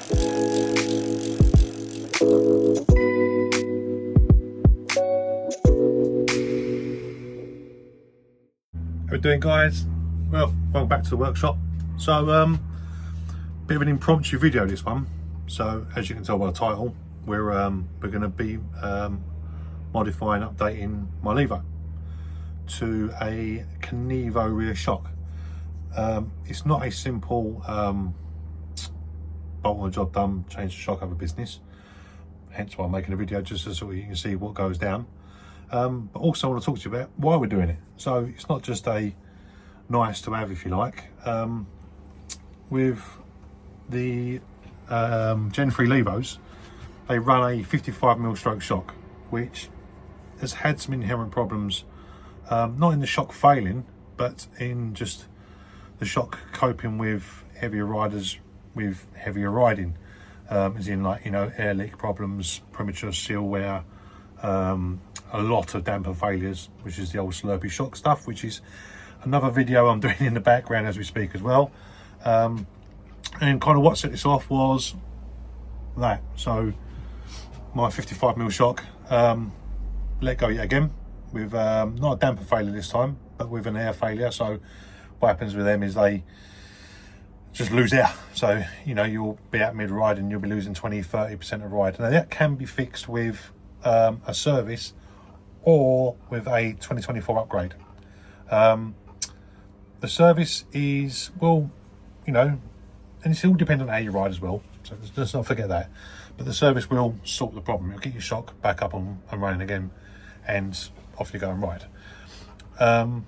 How we doing, guys? Well, welcome back to the workshop. So bit of an impromptu video, this one. So as you can tell by the title, we're going to be modifying, updating my Levo to a Canevo rear shock. It's not a simple bolt on a job done, change the shock, over business. Hence why I'm making a video, just so you can see what goes down. But also I want to talk to you about why we're doing it. So it's not just a nice to have, if you like. With the Gen 3 Levos, they run a 55mm stroke shock, which has had some inherent problems, not in the shock failing, but in just the shock coping with heavier riders with heavier riding, as in, like, you know, air leak problems, premature seal wear, a lot of damper failures, which is the old slurpy shock stuff, which is another video I'm doing in the background as we speak as well. And kind of what set this off was that. So my 55mm shock let go yet again with not a damper failure this time, but with an air failure. So what happens with them is they just lose air. So, you know, you'll be at mid ride and you'll be losing 20-30% of ride. Now that can be fixed with a service or with a 2024 upgrade. The service is, well, you know, and it's all dependent on how you ride as well, so let's not forget that. But the service will sort the problem. It'll get your shock back up and running again, and off you go and ride. But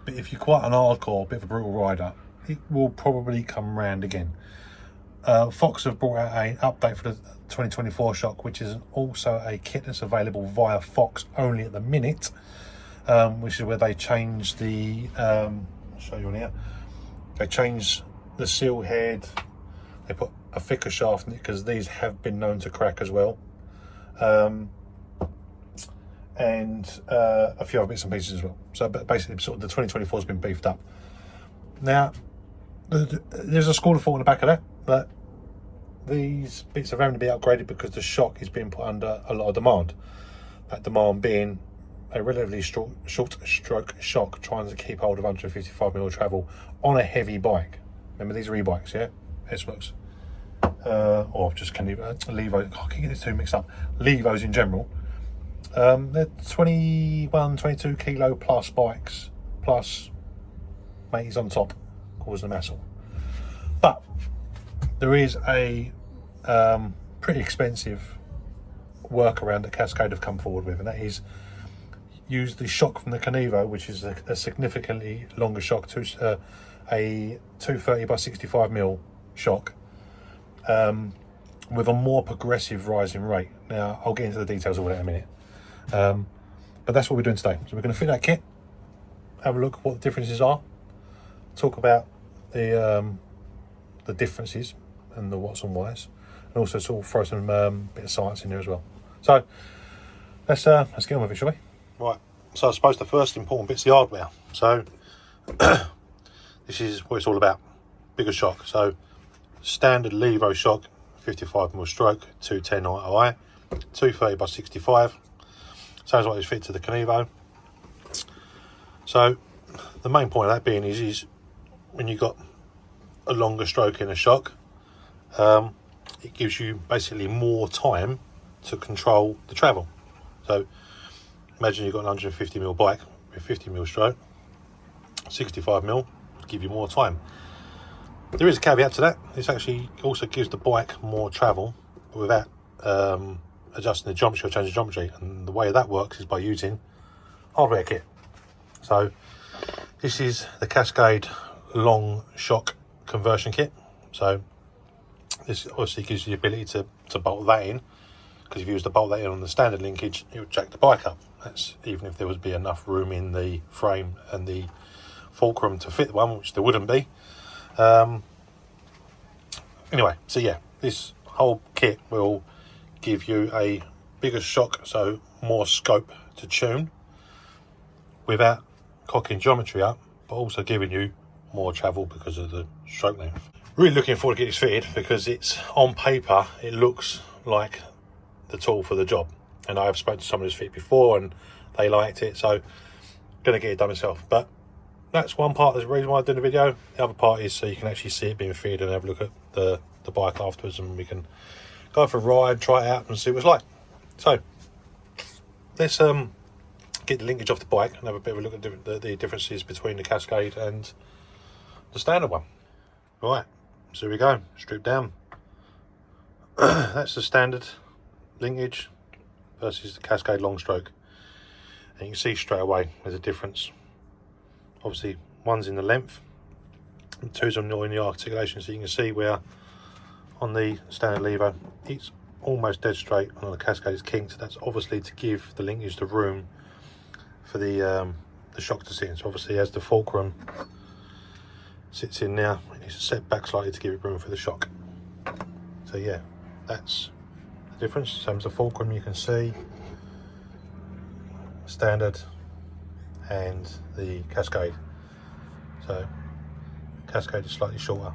if you're quite an hardcore, bit of a brutal rider, it will probably come round again. Fox have brought out an update for the 2024 shock, which is also a kit that's available via Fox only at the minute, which is where they change the I'll show you on here. They change the seal head, they put a thicker shaft in it, because these have been known to crack as well, and a few other bits and pieces as well. So basically sort of the 2024 has been beefed up. Now there's a school of thought in the back of that, but these bits are having to be upgraded because the shock is being put under a lot of demand. That demand being a relatively short stroke shock trying to keep hold of 155mm travel on a heavy bike. Remember, these are e-bikes, yeah? S-Works. Or just Canevo, Levo. I can't get these two mixed up. Levos in general. They're 21, 22 kilo plus bikes, plus mateys on top, causing them hassle. But there is a pretty expensive workaround that Cascade have come forward with, and that is use the shock from the Canevo, which is a significantly longer shock, to a 230 by 65mm shock, with a more progressive rising rate. Now I'll get into the details of that in a minute, but that's what we're doing today. So we're going to fit that kit, have a look at what the differences are, talk about the differences and the what's and whys, and also sort of throw some bit of science in there as well. So let's get on with it, shall we? Right, so I suppose the first important bit's the hardware. So this is what it's all about. Bigger shock. So standard Levo shock, 55mm stroke, 210 IOI, 230 by 65. Sounds like it's fit to the Canevo. So the main point of that being is when you've got a longer stroke in a shock, it gives you basically more time to control the travel. So imagine you've got an 150mm bike with 50mm stroke, 65mm will give you more time. There is a caveat to that. This actually also gives the bike more travel without adjusting the geometry or changing geometry, and the way that works is by using hardware kit. So this is the Cascade long shock conversion kit. So this obviously gives you the ability to bolt that in, because if you was to bolt that in on the standard linkage, it would jack the bike up. That's even if there would be enough room in the frame and the fulcrum to fit the one, which there wouldn't be. Anyway, so yeah, this whole kit will give you a bigger shock, so more scope to tune without cocking geometry up, but also giving you more travel because of the stroke length. Really looking forward to getting this fitted, because it's on paper, it looks like the tool for the job. And I have spoken to someone who's fitted before and they liked it, so going to get it done myself. But that's one part of the reason why I'm doing the video. The other part is so you can actually see it being fitted and have a look at the bike afterwards, and we can go for a ride, try it out and see what it's like. So let's get the linkage off the bike and have a bit of a look at the differences between the Cascade and the standard one. Right, so here we go, strip down. That's the standard linkage versus the Cascade long stroke. And you can see straight away there's a difference. Obviously one's in the length and two's in the articulation, so you can see where on the standard Levo it's almost dead straight, and on the Cascade it's kinked. That's obviously to give the linkage the room for the shock to sit in. So obviously as the fulcrum sits in now, it needs to set back slightly to give it room for the shock. So yeah, that's the difference. Same as the fulcrum, you can see standard and the Cascade. So Cascade is slightly shorter.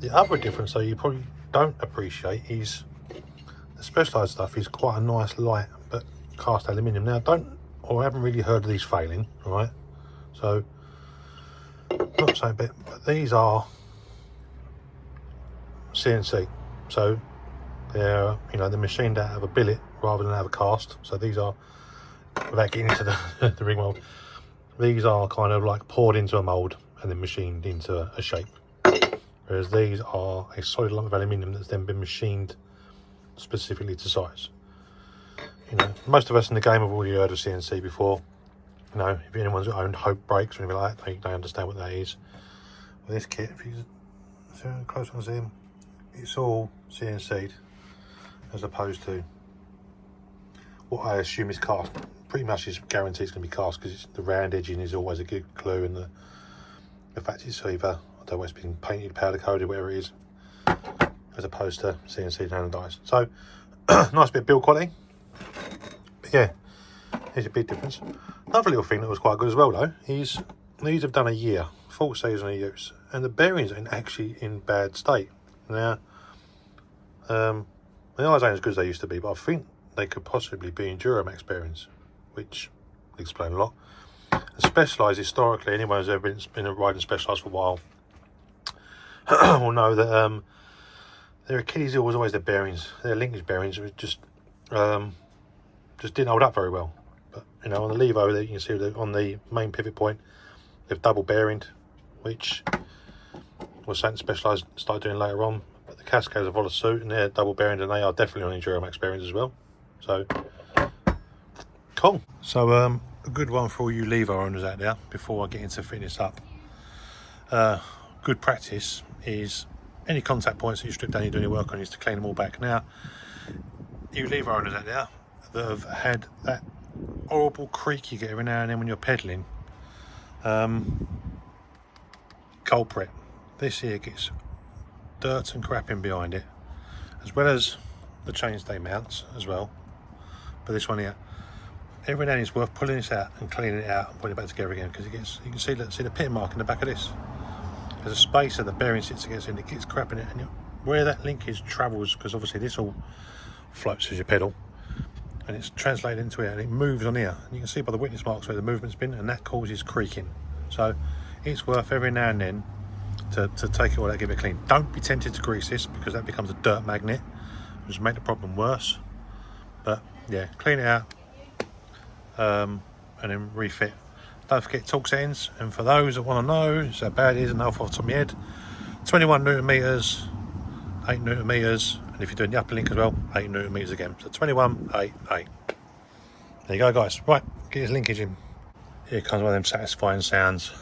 The other difference though you probably don't appreciate is the Specialized stuff is quite a nice light but cast aluminium. Now I haven't really heard of these failing, right? So not saying, but these are CNC, so they're, you know, they're machined out of a billet rather than out of a cast. So these are, without getting into the ring mold, these are kind of like poured into a mold and then machined into a shape, whereas these are a solid lump of aluminium that's then been machined specifically to size. You know, most of us in the game have already heard of CNC before. You know, if anyone's owned Hope brakes or anything like that, they understand what that is. With this kit, if you see close on zoom, it's all CNC'd as opposed to what I assume is cast. Pretty much is guaranteed it's going to be cast, because the round edging is always a good clue, and the fact it's either, I don't know, it's been painted, powder coated, whatever it is, as opposed to CNC'd and anodized. So nice bit of build quality. But yeah, there's a big difference. Another little thing that was quite good as well though is these have done a year, full season of use, and the bearings are actually in bad state. Now, the eyes ain't as good as they used to be, but I think they could possibly be in Duramax bearings, which would explain a lot. And Specialized, historically, anyone who's ever been riding Specialized for a while will know that their Achilles heel was always their bearings. Their linkage bearings were just didn't hold up very well. But you know, on the Levo, there you can see on the main pivot point, they've double bearinged, which was something Specialized started doing later on. But the Cascades have followed suit, and they're double bearinged, and they are definitely on Duramax bearings as well. So cool. So a good one for all you Levo owners out there. Before I get into fitting this up, good practice is any contact points that you strip down, you're doing your work on, is to clean them all back. Now, you Levo owners out there that have had that horrible creak you get every now and then when you're pedaling, culprit. This here gets dirt and crap in behind it, as well as the chainstay mounts as well. But this one here, every now and then it's worth pulling this out and cleaning it out and putting it back together again, because it gets, you can see the pin mark in the back of this. There's a space that the bearing sits against, and it gets crap in it, and where that linkage travels, because obviously this all floats as you pedal, and it's translated into it, and it moves on here, and you can see by the witness marks where the movement's been, and that causes creaking. So it's worth every now and then to take it all out, give it a clean. Don't be tempted to grease this, because that becomes a dirt magnet, which will make the problem worse. But yeah, clean it out, and then refit. Don't forget torque settings, and for those that want to know how bad it is and know off the top of my head, 21 newton meters, 8 newton meters, and if you're doing the upper link as well, 8 newton meters again. So 21, 8, 8. There you go, guys. Right, get his linkage in. Here comes one of them satisfying sounds.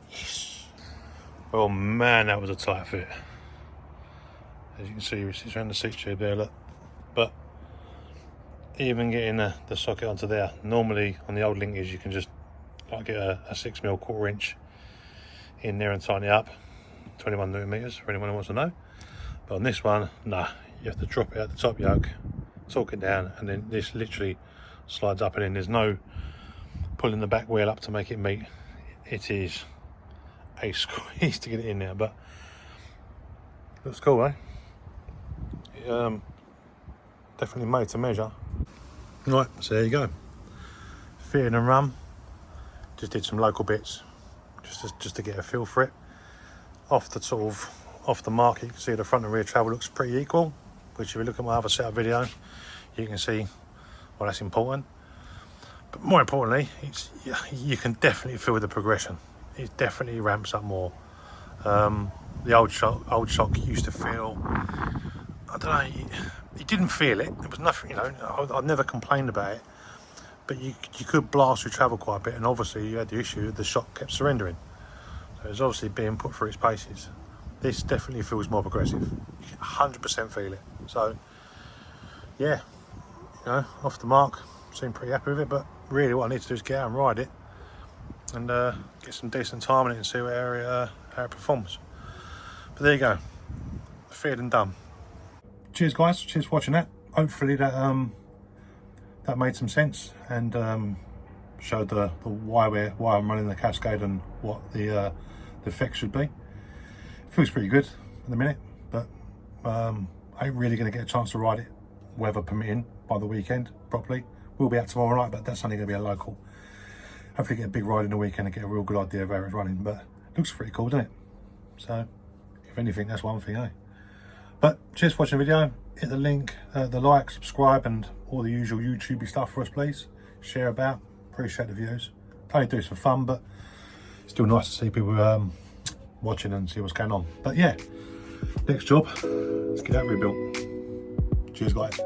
Yes. Oh man, that was a tight fit. As you can see, it sits around the seat tube there, look. But even getting the socket onto there, normally on the old linkage you can just like get a 6mm 1/4 inch in there and tighten it up. 21 newton meters for anyone who wants to know. But on this one, nah, you have to drop it at the top yoke, torque it down, and then this literally slides up, and then there's no pulling the back wheel up to make it meet. It is a squeeze to get it in there, but looks cool, eh? Definitely made to measure. Right, so there you go. Fitting and run. Just did some local bits, just to get a feel for it. Off the mark, you can see the front and rear travel looks pretty equal, which if you look at my other setup video, you can see, well, that's important. But more importantly, you can definitely feel the progression. It definitely ramps up more. The old shock used to feel, I don't know, you didn't feel it. There was nothing, you know, I never complained about it, but you could blast your travel quite a bit, and obviously you had the issue that the shock kept surrendering. So it was obviously being put through its paces. This definitely feels more progressive. You can 100% feel it. So, yeah, you know, off the mark, seem pretty happy with it, but really what I need to do is get out and ride it and get some decent time on it and see how it performs. But there you go, fitted and done. Cheers guys, cheers for watching that. Hopefully that that made some sense and showed the why I'm running the Cascade and what the effects should be. Feels pretty good in the minute, but I ain't really going to get a chance to ride it, weather permitting, by the weekend properly. We'll be out tomorrow night, but that's only going to be a local. Hopefully get a big ride in the weekend and get a real good idea of how it's running, but it looks pretty cool, doesn't it? So if anything, that's one thing, eh? But cheers for watching the video. Hit the link, the like, subscribe, and all the usual YouTubey stuff for us, please. Share about, appreciate the views. Only do some fun, but still nice to see people watching and see what's going on. But yeah, next job, let's get that rebuilt. Cheers guys.